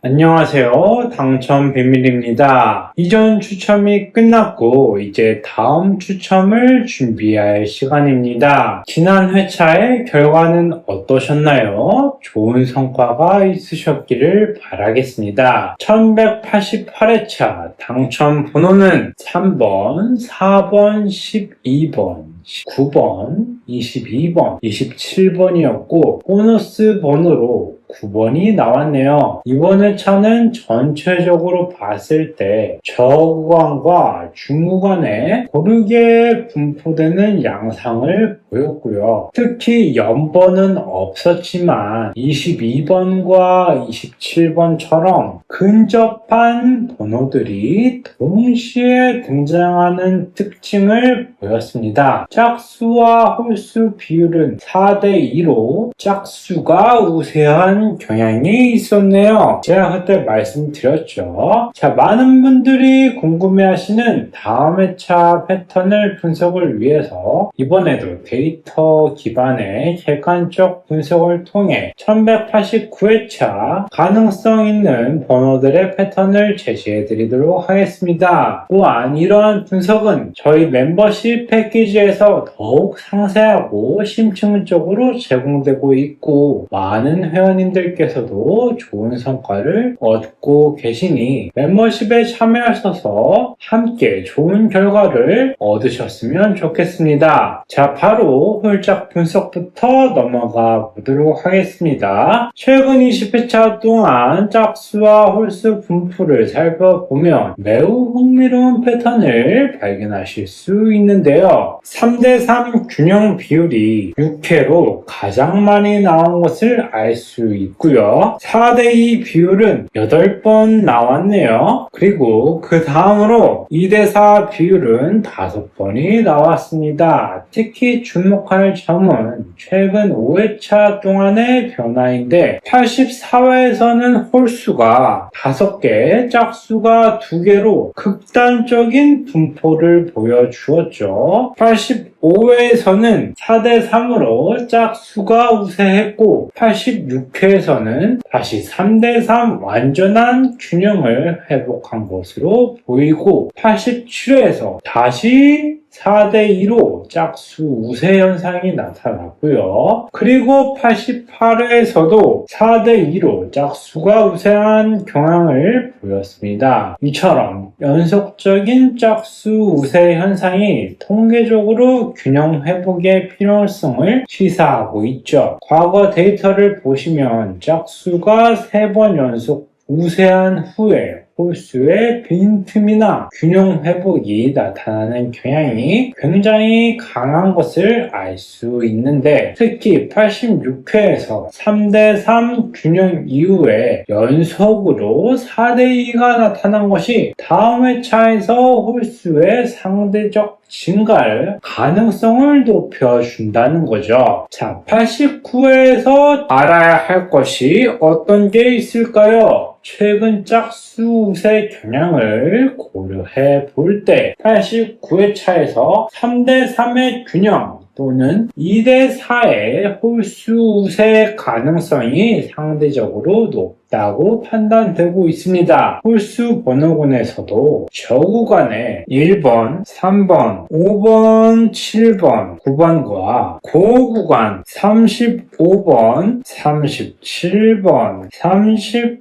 안녕하세요. 당첨 비밀입니다. 이전 추첨이 끝났고 이제 다음 추첨을 준비할 시간입니다. 지난 회차의 결과는 어떠셨나요? 좋은 성과가 있으셨기를 바라겠습니다. 1188회차 당첨 번호는 3번, 4번, 12번, 19번, 22번, 27번이었고 보너스 번호로 9번이 나왔네요. 이번 회차는 전체적으로 봤을 때 저구간과 중구간에 고르게 분포되는 양상을 보였고요. 특히 연번은 없었지만 22번과 27번처럼 근접한 번호들이 동시에 등장하는 특징을 보였습니다. 짝수와 홀수 비율은 4대2로 짝수가 우세한 경향이 있었네요. 제가 그때 말씀드렸죠. 자, 많은 분들이 궁금해하시는 다음 회차 패턴을 분석을 위해서 이번에도 데이터 기반의 객관적 분석을 통해 1189회차 가능성 있는 번호들의 패턴을 제시해 드리도록 하겠습니다. 또한 이러한 분석은 저희 멤버십 패키지에서 더욱 상세하고 심층적으로 제공되고 있고 많은 회원님들께서도 좋은 성과를 얻고 계시니 멤버십에 참여하셔서 함께 좋은 결과를 얻으셨으면 좋겠습니다. 자, 바로 홀짝 분석부터 넘어가 보도록 하겠습니다. 최근 20회차 동안 짝수와 홀수 분포를 살펴보면 매우 흥미로운 패턴을 발견하실 수 있는데요. 3대3 균형 비율이 6회로 가장 많이 나온 것을 알 수 있고요. 4대2 비율은 8번 나왔네요. 그리고 그 다음으로 2대4 비율은 5번이 나왔습니다. 특히 주목할 점은 최근 5회차 동안의 변화인데 84회에서는 홀수가 5개, 짝수가 2개로 극단적인 분포를 보여주었죠. 85회에서는 4대3으로 짝수가 우세했고 86회에서는 다시 3대3 완전한 균형을 회복한 것으로 보이고 87회에서 다시 4대2로 짝수 우세 현상이 나타났고요. 그리고 88회에서도 4대2로 짝수가 우세한 경향을 보였습니다. 이처럼 연속적인 짝수 우세 현상이 통계적으로 균형 회복의 필요성을 시사하고 있죠. 과거 데이터를 보시면 짝수가 3번 연속 우세한 후에 홀수의 빈틈이나 균형 회복이 나타나는 경향이 굉장히 강한 것을 알 수 있는데 특히 86회에서 3대3 균형 이후에 연속으로 4대2가 나타난 것이 다음 회차에서 홀수의 상대적 증가를 가능성을 높여준다는 거죠. 자, 89회에서 알아야 할 것이 어떤 게 있을까요? 최근 짝수 우세 경향을 고려해 볼 때 89회차에서 3대3의 균형 또는 2대4의 홀수 우세 가능성이 상대적으로 높다고 판단되고 있습니다. 홀수 번호군에서도 저구간에 1번, 3번, 5번, 7번, 9번과 고구간 35번, 37번, 39번,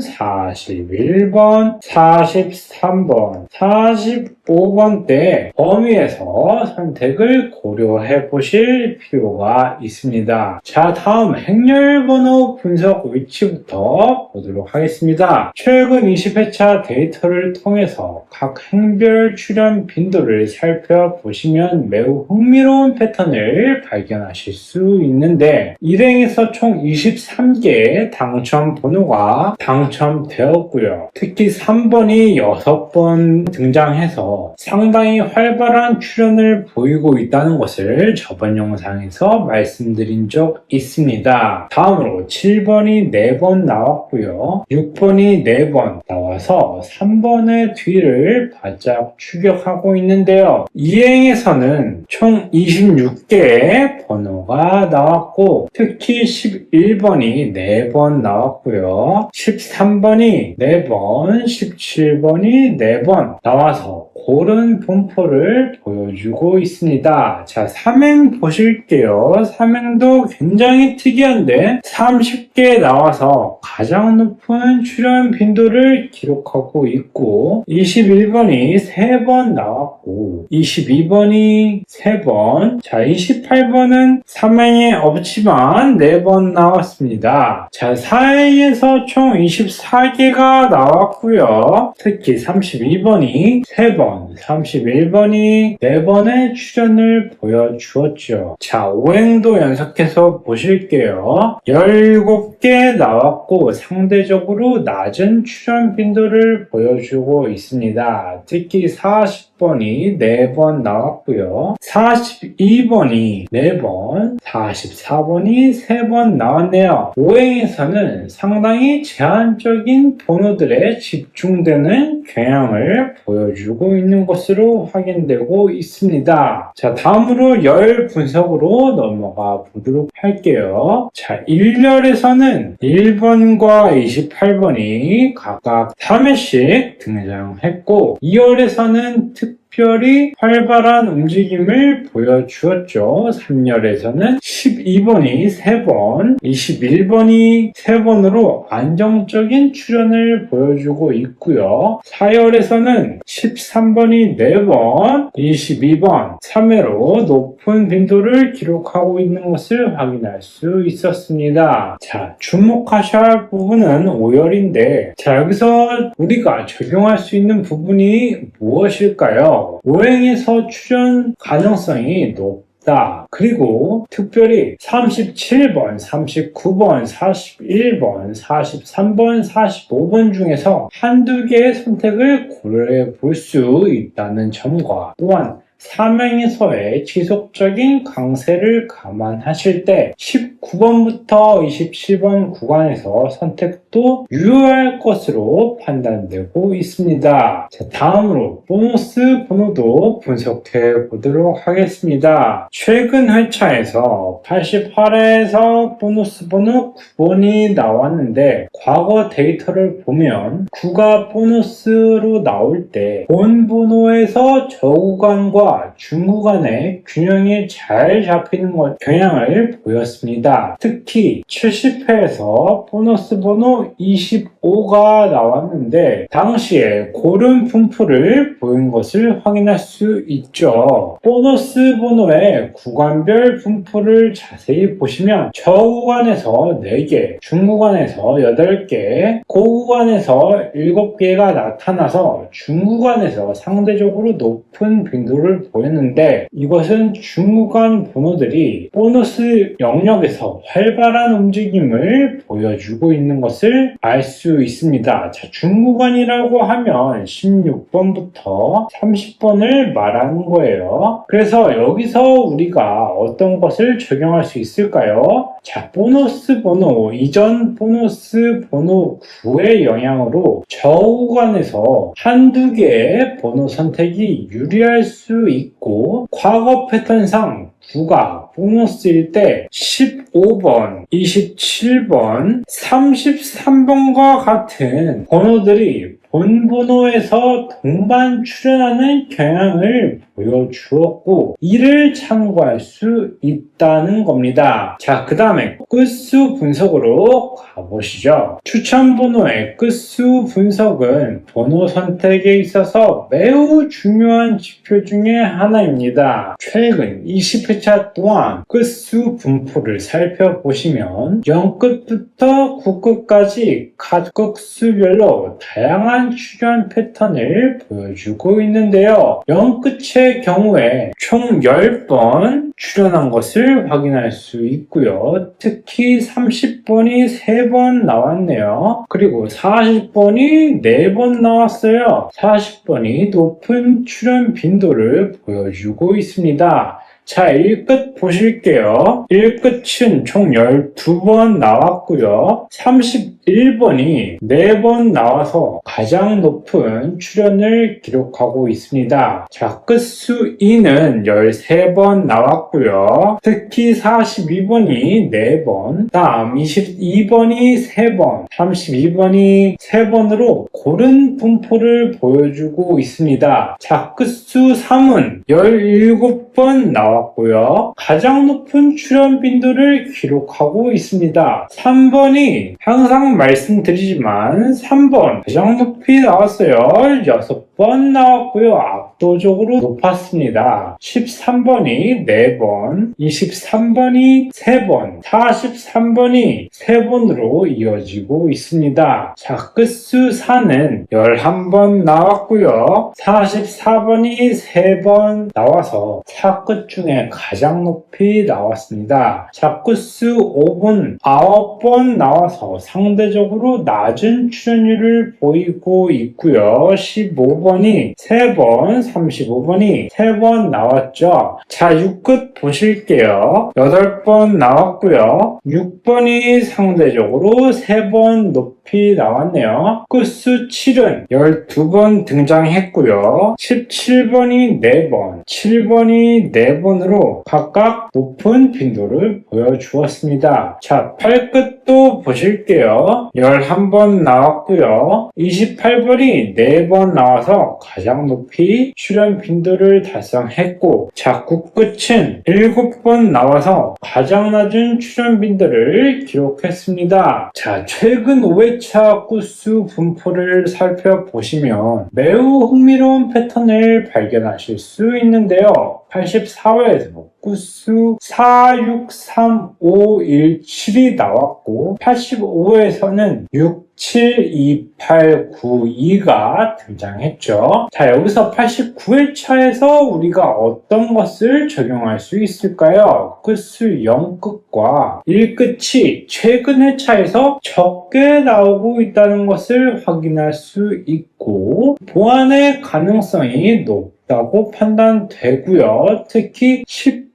41번, 43번, 45번 대 범위에서 선택을 고려해 보실 필요가 있습니다. 자, 다음 행렬 번호 분석 위치부터 보도록 하겠습니다. 최근 20회차 데이터를 통해서 각 행별 출현 빈도를 살펴보시면 매우 흥미로운 패턴을 발견하실 수 있는데 일행에서 총 23개의 당첨 번호가 당첨되었고요. 특히 3번이 6번 등장해서 중에서 상당히 활발한 출연을 보이고 있다는 것을 저번 영상에서 말씀드린 적 있습니다. 다음으로 7번이 4번 나왔고요. 6번이 4번 나와서 3번의 뒤를 바짝 추격하고 있는데요. 이행에서는 총 26개의 번호가 나왔고 특히 11번이 4번 나왔고요. 13번이 4번, 17번이 4번 나와서 고른 분포를 보여주고 있습니다. 자, 삼행 보실게요. 삼행도 굉장히 특이한데 30개 나와서 가장 높은 출연 빈도를 기록하고 있고 21번이 3번 나왔고 22번이 3번, 자 28번은 삼행에 없지만 4번 나왔습니다. 자, 사행에서 총 24개가 나왔고요. 특히 32번이 3번, 31번이 4번의 출연을 보여주었죠. 자, 5행도 연속해서 보실게요. 17개 나왔고 상대적으로 낮은 출연 빈도를 보여주고 있습니다. 특히 40번이 4번 나왔고요. 42번이 4번, 44번이 3번 나왔네요. 5행에서는 상당히 제한적인 번호들에 집중되는 경향을 보여주고 있는 것으로 확인되고 있습니다. 자, 다음으로 열 분석으로 넘어가 보도록 할게요. 자, 1열에서는 1번과 28번이 각각 3회씩 등장했고 2열에서는 특별히 활발한 움직임을 보여주었죠. 3열에서는 12번이 3번, 21번이 3번으로 안정적인 출연을 보여주고 있고요. 4열에서는 13번이 4번, 22번, 3회로 높은 빈도를 기록하고 있는 것을 확인할 수 있었습니다. 자, 주목하셔야 할 부분은 5열인데 자, 여기서 우리가 적용할 수 있는 부분이 무엇일까요? 5행에서 출연 가능성이 높다. 그리고 특별히 37번, 39번, 41번, 43번, 45번 중에서 한두 개의 선택을 고려해 볼 수 있다는 점과 또한 3행에서의 지속적인 강세를 감안하실 때 19번부터 27번 구간에서 선택도 유효할 것으로 판단되고 있습니다. 자, 다음으로 보너스 번호도 분석해 보도록 하겠습니다. 최근 회차에서 88회에서 보너스 번호 9번이 나왔는데 과거 데이터를 보면 9가 보너스로 나올 때 본 번호에서 저구간과 중구간의 균형이 잘 잡히는 경향을 보였습니다. 특히 70회에서 보너스 번호 25가 나왔는데 당시에 고른 분포를 보인 것을 확인할 수 있죠. 보너스 번호의 구간별 분포를 자세히 보시면 저구간에서 4개, 중구간에서 8개, 고구간에서 7개가 나타나서 중구간에서 상대적으로 높은 빈도를 보였는데 이것은 중구간 번호들이 보너스 영역에서 활발한 움직임을 보여주고 있는 것을 알 수 있습니다. 자, 중구간이라고 하면 16번부터 30번을 말하는 거예요. 그래서 여기서 우리가 어떤 것을 적용할 수 있을까요? 자, 보너스 번호, 이전 보너스 번호 9의 영향으로 저구간에서 한두 개의 번호 선택이 유리할 수 있고 과거 패턴상 9가 보너스일 때 15번, 27번, 33번과 같은 번호들이 본 번호에서 동반 출현하는 경향을 보여주었고 이를 참고할 수 있다는 겁니다. 자, 그 다음에 끝수 분석으로 가보시죠. 추천 번호의 끝수 분석은 번호 선택에 있어서 매우 중요한 지표 중에 하나입니다. 최근 20회차 동안 끝수 분포를 살펴보시면 0끝부터 9끝까지 각 끝수별로 다양한 활발한 출연 패턴을 보여주고 있는데요. 0끝의 경우에 총 10번 출연한 것을 확인할 수 있고요. 특히 30번이 3번 나왔네요. 그리고 40번이 4번 나왔어요. 40번이 높은 출연 빈도를 보여주고 있습니다. 자, 1끝 보실게요. 1끝은 총 12번 나왔고요. 31번이 4번 나와서 가장 높은 출연을 기록하고 있습니다. 자, 끝수 2는 13번 나왔고요. 특히 42번이 4번, 다음 22번이 3번, 32번이 3번으로 고른 분포를 보여주고 있습니다. 자, 끝수 3은 17번 나왔고요. 가장 높은 출연 빈도를 기록하고 있습니다. 3번이 항상 말씀드리지만 3번 가장 높이 나왔어요. 6번 나왔고요. 압도적으로 높았습니다. 13번이 4번, 23번이 3번, 43번이 3번으로 이어지고 있습니다. 자, 끝수 4는 11번 나왔고요. 44번이 3번 나와서 4끝 중에 가장 높이 나왔습니다. 자, 끝수 5분 9번 나와서 상대적으로 낮은 출연율을 보이고 있고요. 15번이 3번, 35번이 3번 나왔죠. 자, 6끝 보실게요. 8번 나왔고요. 6번이 상대적으로 3번 높이 나왔네요. 끝수 7은 12번 등장했고요. 17번이 4번, 7번이 4번으로 각각 높은 빈도를 보여주었습니다. 자, 8끝도 보실게요. 11번 나왔고요. 28번이 4번 나와서 가장 높이 출연 빈도를 달성했고, 자, 9끝은 7번 나와서 가장 낮은 출연 빈도를 기록했습니다. 자, 최근 5회차 끝수 분포를 살펴보시면 매우 흥미로운 패턴을 발견하실 수 있는데요. 84회에서 끝수 4, 6, 3, 5, 1, 7이 나왔고 85회에서는 6, 7, 2, 8, 9, 2가 등장했죠. 자, 여기서 89회차에서 우리가 어떤 것을 적용할 수 있을까요? 끝수 0끝과 1끝이 최근 회차에서 적게 나오고 있다는 것을 확인할 수 있고 보완의 가능성이 높다고 판단되고요. 특히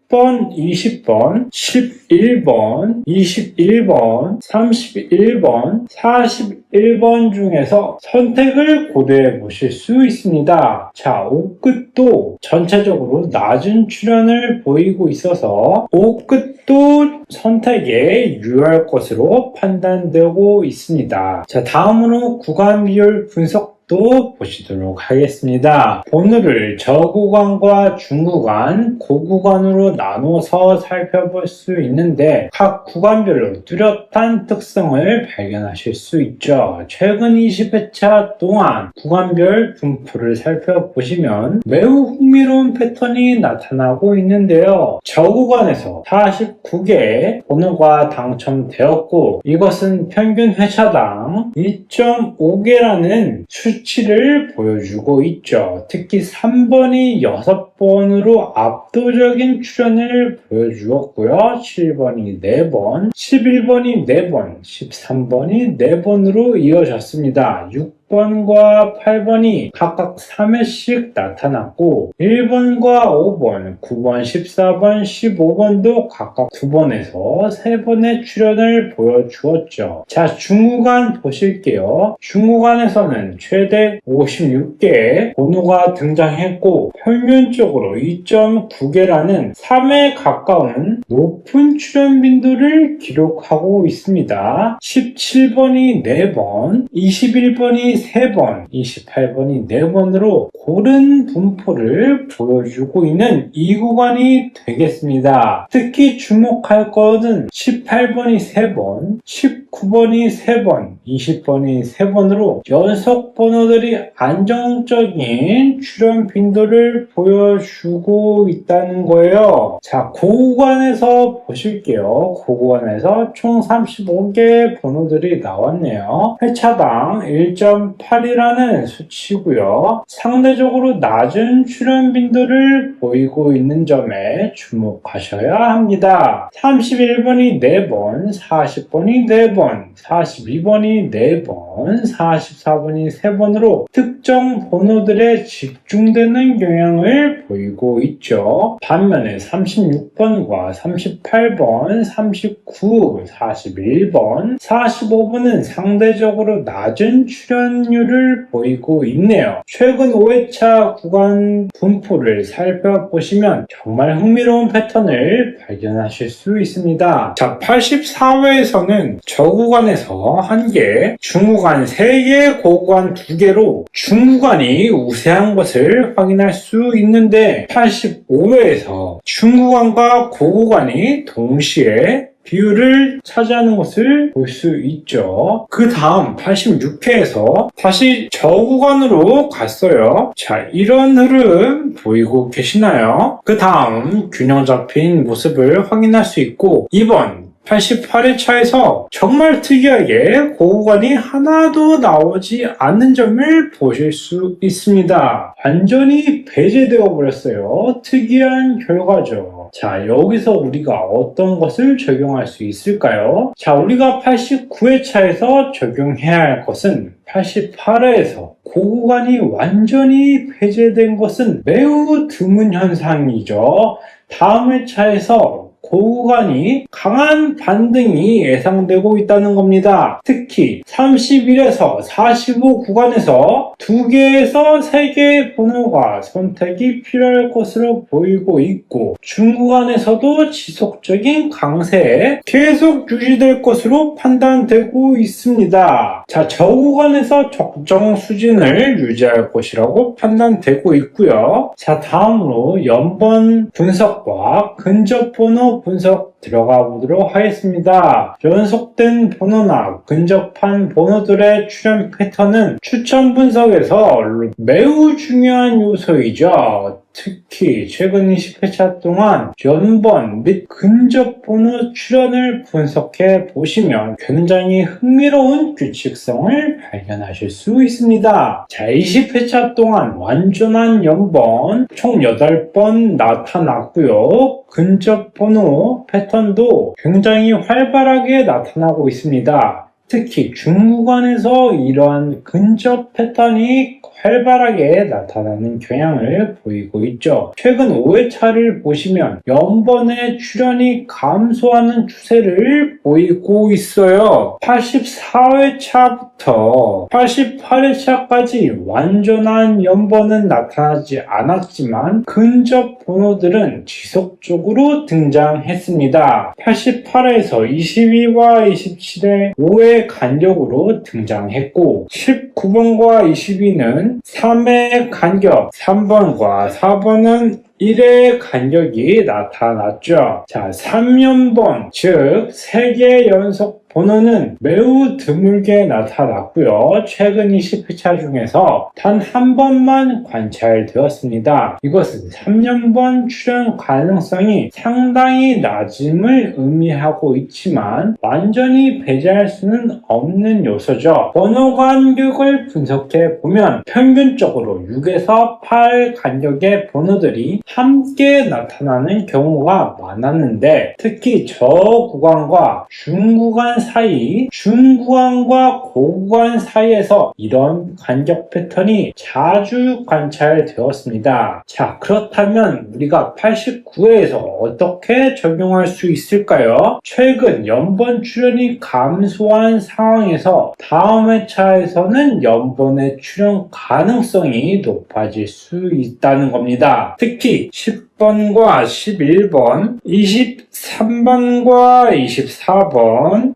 10번, 20번, 11번, 21번, 31번, 41번 중에서 선택을 고려해 보실 수 있습니다. 자, 5끝도 전체적으로 낮은 출연을 보이고 있어서 5끝도 선택에 유효할 것으로 판단되고 있습니다. 자, 다음으로 구간 비율 분석 또 보시도록 하겠습니다. 오늘을 저구간과 중구간, 고구간으로 나눠서 살펴볼 수 있는데 각 구간별로 뚜렷한 특성을 발견하실 수 있죠. 최근 20회차 동안 구간별 분포를 살펴보시면 매우 흥미로운 패턴이 나타나고 있는데요. 저구간에서 49개의 번호가 당첨되었고 이것은 평균 회차당 2.5개라는 수치를 보여주고 있죠. 특히 3번이 6번으로 압도적인 출연을 보여주었고요. 7번이 4번, 11번이 4번, 13번이 4번으로 이어졌습니다. 6번과 8번이 각각 3회씩 나타났고 1번과 5번, 9번, 14번, 15번도 각각 2번에서 3번의 출연을 보여주었죠. 자, 중구간 보실게요. 중구간에서는 최대 56개의 번호가 등장했고 평균적으로 2.9개라는 3에 가까운 높은 출연 빈도를 기록하고 있습니다. 17번이 4번, 21번이 3번, 28번이 4번으로 고른 분포를 보여주고 있는 이 구간이 되겠습니다. 특히 주목할 것은 18번이 3번, 19번이 3번, 20번이 3번으로 연속 번호들이 안정적인 출연 빈도를 보여주고 보여주고 있다는 거예요. 자, 고구간에서 보실게요. 고구간에서 총 35개 번호들이 나왔네요. 회차당 1.8이라는 수치고요. 상대적으로 낮은 출연 빈도를 보이고 있는 점에 주목하셔야 합니다. 31번이 4번, 40번이 4번, 42번이 4번, 44번이 3번으로 특정 번호들에 집중되는 경향을 보이고 있죠. 반면에 36번과 38번, 39, 41번, 45번은 상대적으로 낮은 출연율을 보이고 있네요. 최근 5회차 구간 분포를 살펴보시면 정말 흥미로운 패턴을 발견하실 수 있습니다. 자, 84회에서는 저구간에서 1개, 중구간 3개, 고구간 2개로 중구간이 우세한 것을 확인할 수 있는데 85회에서 중구간과 고구간이 동시에 비율을 차지하는 것을 볼 수 있죠. 그 다음 86회에서 다시 저구간으로 갔어요. 자, 이런 흐름 보이고 계시나요? 그 다음 균형 잡힌 모습을 확인할 수 있고 이번 88회차에서 정말 특이하게 고구간이 하나도 나오지 않는 점을 보실 수 있습니다. 완전히 배제되어 버렸어요. 특이한 결과죠. 자, 여기서 우리가 어떤 것을 적용할 수 있을까요? 자, 우리가 89회차에서 적용해야 할 것은 88회에서 고구간이 완전히 배제된 것은 매우 드문 현상이죠. 다음 회차에서 고구간이 강한 반등이 예상되고 있다는 겁니다. 특히 31에서 45 구간에서 2개에서 3개의 번호가 선택이 필요할 것으로 보이고 있고 중구간에서도 지속적인 강세에 계속 유지될 것으로 판단되고 있습니다. 자, 저구간에서 적정 수준을 유지할 것이라고 판단되고 있고요. 자, 다음으로 연번 분석과 근접 번호 분석 들어가 보도록 하겠습니다. 연속된 번호나 근접한 번호들의 출현 패턴은 추천 분석에서 매우 중요한 요소이죠. 특히 최근 20회차 동안 연번 및 근접 번호 출현을 분석해 보시면 굉장히 흥미로운 규칙성을 발견하실 수 있습니다. 자, 20회차 동안 완전한 연번 총 8번 나타났고요. 근접 번호 패턴도 굉장히 활발하게 나타나고 있습니다. 특히 중구간에서 이러한 근접 패턴이 활발하게 나타나는 경향을 보이고 있죠. 최근 5회차를 보시면 연번의 출현이 감소하는 추세를 보이고 있어요. 84회차부터 88회차까지 완전한 연번은 나타나지 않았지만 근접 번호들은 지속적으로 등장했습니다. 88에서 22와 27의 5회 간격으로 등장했고 19번과 22는 3회 간격, 3번과 4번은 1회 간격이 나타났죠. 자, 3연번, 즉 3개 연속 번호는 매우 드물게 나타났고요. 최근 20회차 중에서 단 한 번만 관찰되었습니다. 이것은 3년번 출현 가능성이 상당히 낮음을 의미하고 있지만 완전히 배제할 수는 없는 요소죠. 번호 간격을 분석해 보면 평균적으로 6에서 8 간격의 번호들이 함께 나타나는 경우가 많았는데 특히 저구간과 중구간 사이, 중구간과 고구간 사이에서 이런 간격 패턴이 자주 관찰되었습니다. 자, 그렇다면 우리가 89회에서 어떻게 적용할 수 있을까요? 최근 연번 출현이 감소한 상황에서 다음 회차에서는 연번의 출현 가능성이 높아질 수 있다는 겁니다. 특히 10번과 11번, 23번과 24번,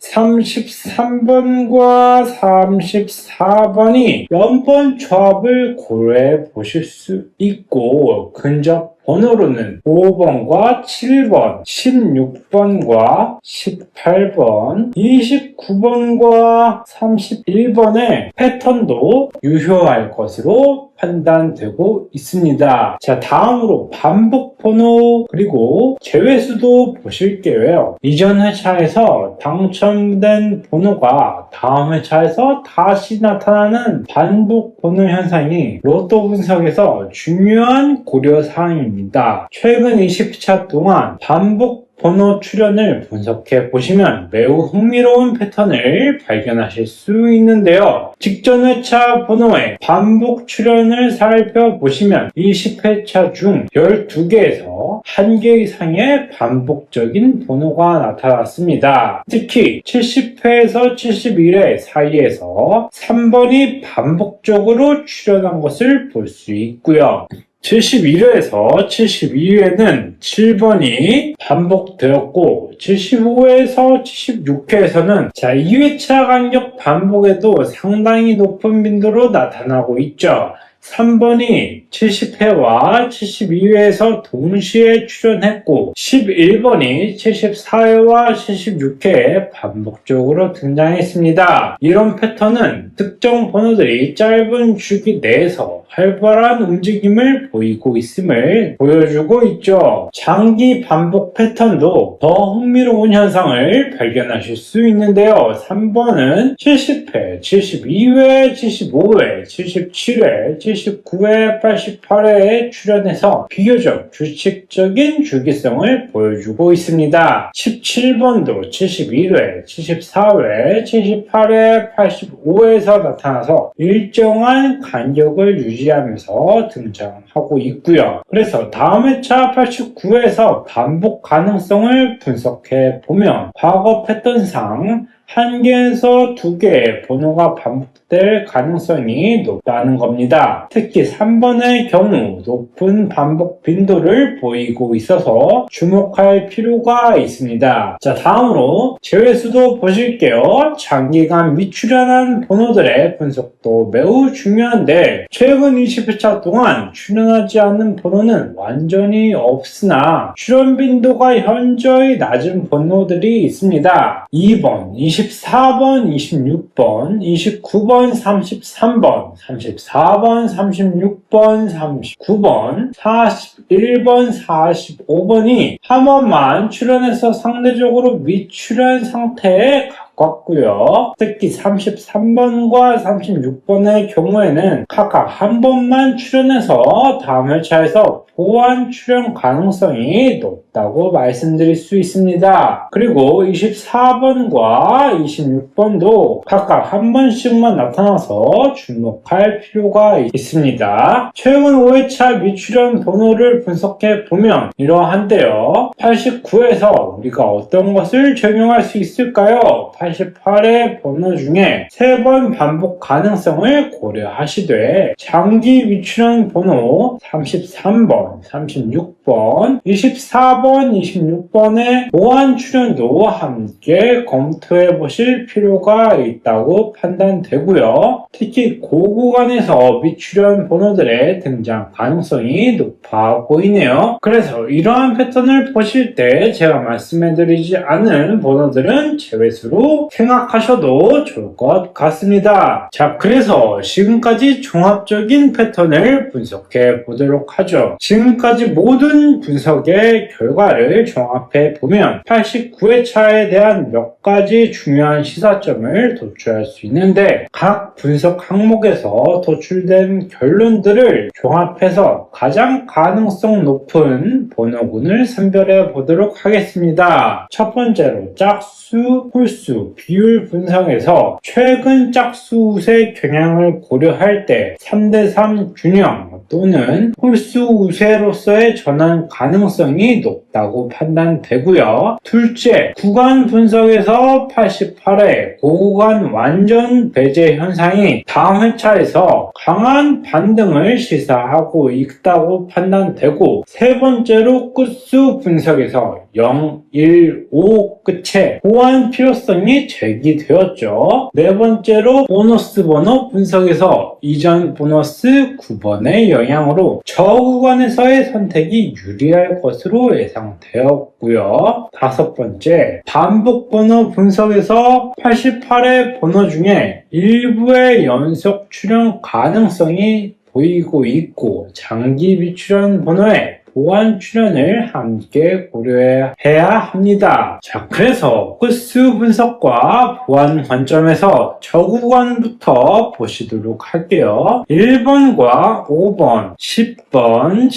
33번과 34번이 연번 조합을 고려해 보실 수 있고 근접 번호로는 5번과 7번, 16번과 18번, 29번과 31번의 패턴도 유효할 것으로 판단되고 있습니다. 자, 다음으로 반복 번호 그리고 제외수도 보실게요. 이전 회차에서 당첨된 번호가 다음 회차에서 다시 나타나는 반복 번호 현상이 로또 분석에서 중요한 고려사항입니다. 최근 20회차 동안 반복 번호 출현을 분석해 보시면 매우 흥미로운 패턴을 발견하실 수 있는데요. 직전 회차 번호의 반복 출현을 살펴보시면 20회차 중 12개에서 1개 이상의 반복적인 번호가 나타났습니다. 특히 70회에서 71회 사이에서 3번이 반복적으로 출현한 것을 볼 수 있고요. 71회에서 72회는 7번이 반복되었고 75회에서 76회에서는 2회차 간격 반복에도 상당히 높은 빈도로 나타나고 있죠. 3번이 70회와 72회에서 동시에 출연했고 11번이 74회와 76회에 반복적으로 등장했습니다. 이런 패턴은 특정 번호들이 짧은 주기 내에서 활발한 움직임을 보이고 있음을 보여주고 있죠. 장기 반복 패턴도 더 흥미로운 현상을 발견하실 수 있는데요. 3번은 70회, 72회, 75회, 77회, 79회, 88회에 출연해서 비교적 규칙적인 주기성을 보여주고 있습니다. 17번도 71회, 74회, 78회, 85회에서 나타나서 일정한 간격을 유지하면서 등장하고 있고요. 그래서 다음 회차 89회에서 반복 가능성을 분석해 보면 과거 패턴상 1개에서 2개의 번호가 반복될 가능성이 높다는 겁니다. 특히 3번의 경우 높은 반복 빈도를 보이고 있어서 주목할 필요가 있습니다. 자, 다음으로 제외수도 보실게요. 장기간 미출연한 번호들의 분석도 매우 중요한데 최근 20회차 동안 출연하지 않는 번호는 완전히 없으나 출연 빈도가 현저히 낮은 번호들이 있습니다. 2번, 24번, 26번, 29번, 33번, 34번, 36번, 39번, 41번, 45번이 한 번만 출연해서 상대적으로 미출연 상태에 가깝고요. 특히 33번과 36번의 경우에는 각각 한 번만 출연해서 다음 회차에서 보완 출연 가능성이 높다고 말씀드릴 수 있습니다. 그리고 24번과 26번도 각각 한 번씩만 나타나서 주목할 필요가 있습니다. 최근 5회차 미출연 번호를 분석해 보면 이러한데요. 89에서 우리가 어떤 것을 적용할 수 있을까요? 88의 번호 중에 3번 반복 가능성을 고려하시되 장기 미출연 번호 33번, 36번, 24번, 26번의 보완 출연도 함께 검토해 보실 필요가 있다고 판단되고요. 특히 고구간에서 미출연 번호들의 등장 가능성이 높아 보이네요. 그래서 이러한 패턴을 보실 때 제가 말씀해드리지 않은 번호들은 제외수로 생각하셔도 좋을 것 같습니다. 자, 그래서 지금까지 종합적인 패턴을 분석해 보도록 하죠. 지금까지 모든 분석의 결과를 종합해 보면 89회차에 대한 몇 가지 중요한 시사점을 도출할 수 있는데 각 분석 항목에서 도출된 결론들을 종합해서 가장 가능성 높은 번호군을 선별해 보도록 하겠습니다. 첫 번째로 짝수, 홀수, 비율 분석에서 최근 짝수 우세 경향을 고려할 때 3대3 균형 또는 홀수 우세로서의 전환 가능성이 높다고 판단되고요. 둘째, 구간 분석에서 88회 고구간 완전 배제 현상이 다음 회차에서 강한 반등을 시사하고 있다고 판단되고 세 번째로 끝수 분석에서 0, 1, 5 끝에 보완 필요성이 제기되었죠. 네 번째로 보너스 번호 분석에서 이전 보너스 9번의 영향으로 저구간에서의 선택이 유리할 것으로 예상되었고요. 다섯 번째, 반복 번호 분석에서 88의 번호 중에 일부의 연속 출현 가능성이 보이고 있고 장기 미출현 번호에 보완 출현을 함께 고려해야 합니다. 자, 그래서 코스 분석과 보완 관점에서 저 구간부터 보시도록 할게요. 1번과 5번, 10번,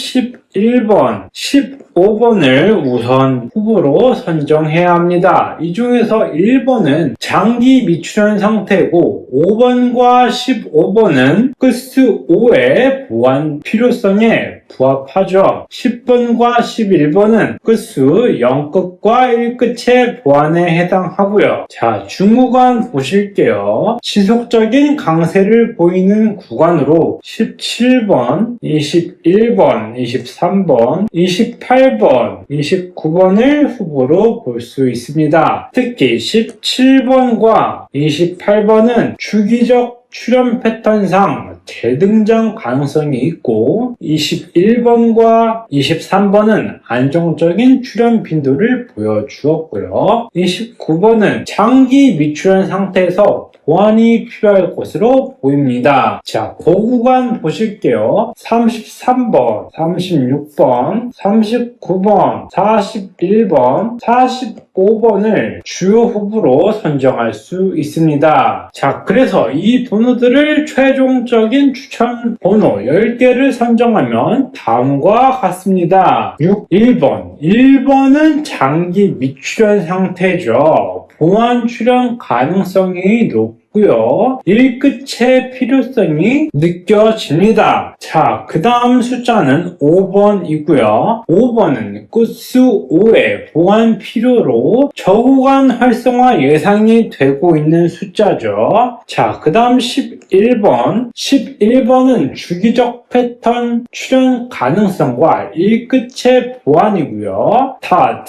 11번, 15번을 우선 후보로 선정해야 합니다. 이 중에서 1번은 장기 미출현 상태고 5번과 15번은 끝수 5의 보완 필요성에 부합하죠. 10번과 11번은 끝수 0끝과 1끝의 보완에 해당하고요. 자, 중구간 보실게요. 지속적인 강세를 보이는 구간으로 17번, 21번, 23번, 28번, 29번을 후보로 볼 수 있습니다. 특히 17번과 28번은 주기적 출현 패턴상 재등장 가능성이 있고 21번과 23번은 안정적인 출현 빈도를 보여주었고요. 29번은 장기 미출현 상태에서 보완이 필요할 것으로 보입니다. 자, 그 구간 보실게요. 33번, 36번, 39번, 41번, 45번을 주요 후보로 선정할 수 있습니다. 자, 그래서 이 번호들을 최종적인 추천 번호 10개를 선정하면 다음과 같습니다. 1번. 1번은 장기 미출현 상태죠. 보완 출현 가능성이 높고요. 1끝의 필요성이 느껴집니다. 자, 그 다음 숫자는 5번이고요. 5번은 끝수 5의 보완 필요로 저구간 활성화 예상이 되고 있는 숫자죠. 자, 그 다음 11번. 11번은 주기적 패턴 출현 가능성과 1끝의 보완이고요.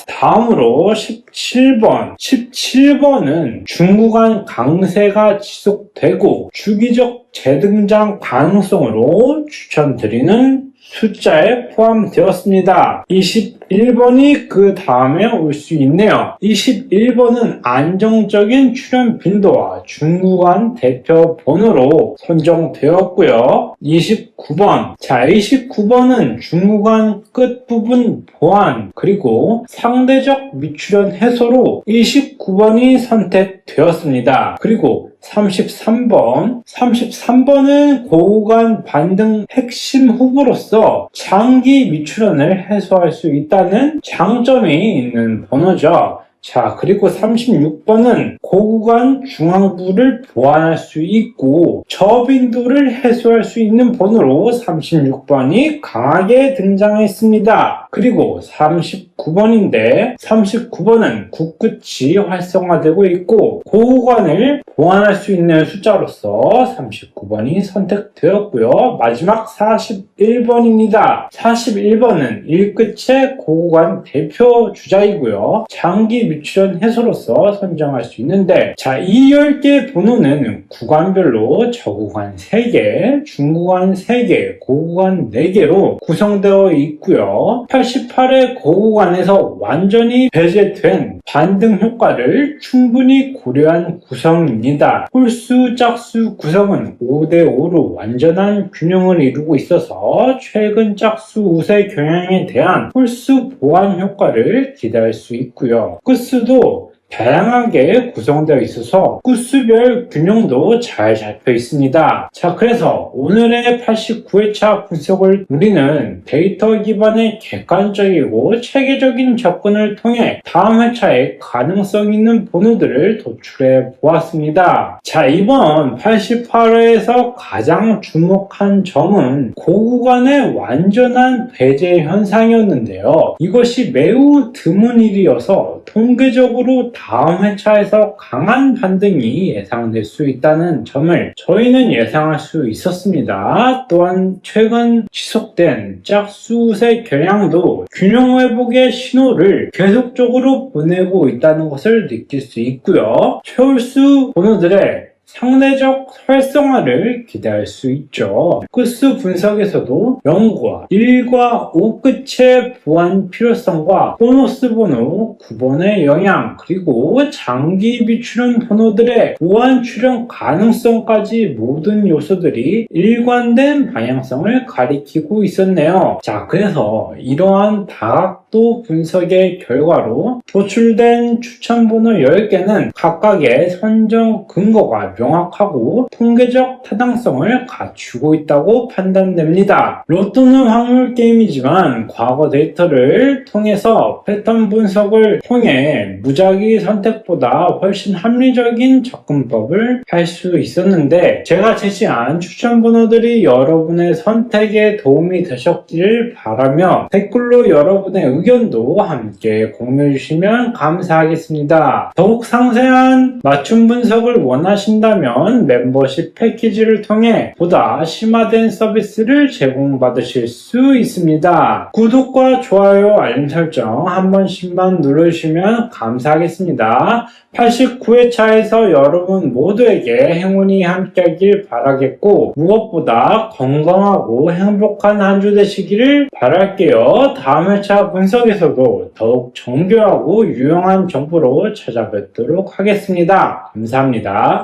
다음으로 17번. 17번은 중구간 강세가 지속되고 주기적 재등장 가능성으로 추천드리는 숫자에 포함되었습니다. 21번이 그 다음에 올 수 있네요. 21번은 안정적인 출현 빈도와 중구간 대표 번호로 선정되었고요. 29번. 자, 29번은 중구간 끝부분 보완 그리고 상대적 미출현 해소로 29번이 선택되었습니다. 그리고 33번. 33번은 고구간 반등 핵심 후보로서 장기 미출현을 해소할 수 있다는 장점이 있는 번호죠. 자, 그리고 36번은 고구간 중앙부를 보완할 수 있고 저빈도를 해소할 수 있는 번호로 36번이 강하게 등장했습니다. 그리고 39번인데 39번은 굳끝이 활성화되고 있고 고구간을 보완할 수 있는 숫자로서 39번이 선택되었고요. 마지막 41번입니다. 41번은 1끝의 고구간 대표 주자이고요. 장기 미출현 해소로서 선정할 수 있는데, 자, 이 10개 번호는 구간별로 저구간 3개, 중구간 3개, 고구간 4개로 구성되어 있고요. 88의 고구간에서 완전히 배제된 반등 효과를 충분히 고려한 구성입니다. 홀수, 짝수 구성은 5대5로 완전한 균형을 이루고 있어서 최근 짝수 우세 경향에 대한 홀수 보완 효과를 기대할 수 있고요. 끝수도 다양하게 구성되어 있어서 끝수별 균형도 잘 잡혀 있습니다. 자, 그래서 오늘의 89회차 분석을 우리는 데이터 기반의 객관적이고 체계적인 접근을 통해 다음 회차에 가능성 있는 번호들을 도출해 보았습니다. 자, 이번 88회에서 가장 주목한 점은 고구간의 완전한 배제 현상이었는데요. 이것이 매우 드문 일이어서 통계적으로 다음 회차에서 강한 반등이 예상될 수 있다는 점을 저희는 예상할 수 있었습니다. 또한 최근 지속된 짝수세 경향도 균형 회복의 신호를 계속적으로 보내고 있다는 것을 느낄 수 있고요. 최홀수 번호들의 상대적 활성화를 기대할 수 있죠. 코스 분석에서도 0과 1과 5 끝의 보완 필요성과 보너스 번호 9번의 영향, 그리고 장기 비출현 번호들의 보완 출현 가능성까지 모든 요소들이 일관된 방향성을 가리키고 있었네요. 자, 그래서 이러한 다각도 분석의 결과로 도출된 추천 번호 10개는 각각의 선정 근거가 명확하고 통계적 타당성을 갖추고 있다고 판단됩니다. 로또는 확률 게임이지만 과거 데이터를 통해서 패턴 분석을 통해 무작위 선택보다 훨씬 합리적인 접근법을 할 수 있었는데, 제가 제시한 추천 번호들이 여러분의 선택에 도움이 되셨기를 바라며 댓글로 여러분의 의견도 함께 공유해 주시면 감사하겠습니다. 더욱 상세한 맞춤 분석을 원하신다면 멤버십 패키지를 통해 보다 심화된 서비스를 제공받으실 수 있습니다. 구독과 좋아요, 알림 설정 한 번씩만 눌러주시면 감사하겠습니다. 89회차에서 여러분 모두에게 행운이 함께하길 바라겠고, 무엇보다 건강하고 행복한 한 주 되시기를 바랄게요. 다음 회차 분석에서도 더욱 정교하고 유용한 정보로 찾아뵙도록 하겠습니다. 감사합니다.